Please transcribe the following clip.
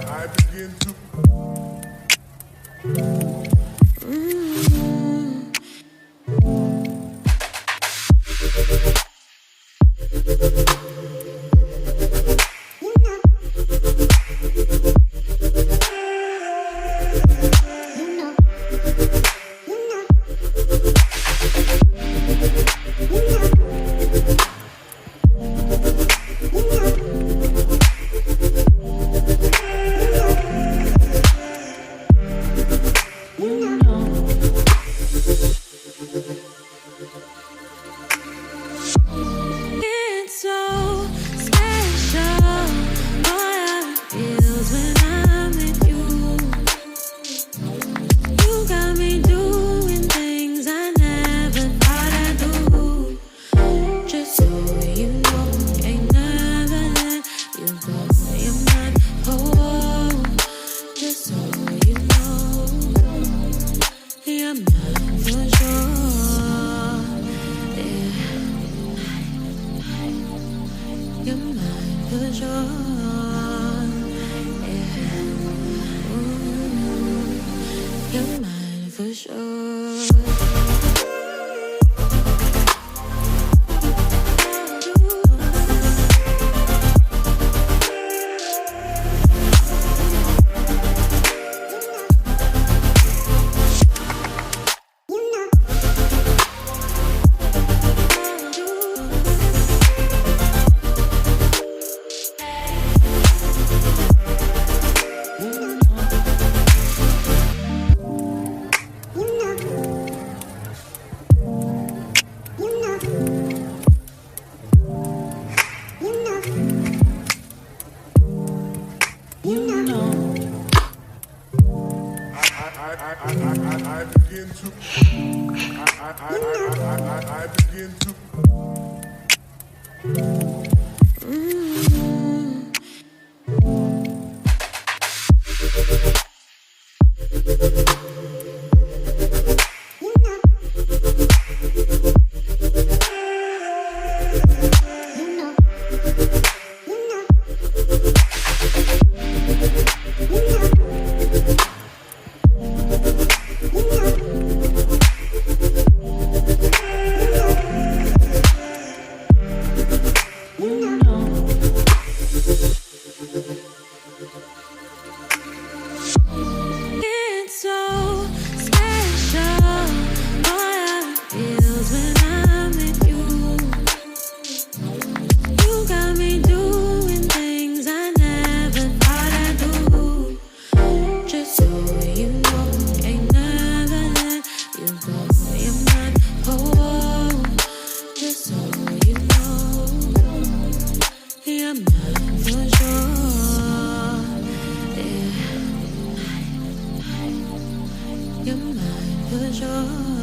I begin to. It's so special, boy, how it feels when I'm with you. You got me doing things I never thought I'd do. Just so you know, ain't never let you go. You're my whole. Just so you know, you're mine for sure. You're mine for sure. Yeah. Ooh, you're mine for sure. I begin to. I begin to. It's so special, boy, how it feels when I'm with you. You got me doing things I never thought I'd do. Just so you know, ain't never let you go. You're my whole. Just so you know, you're mine for sure. Yeah. You're mine for sure.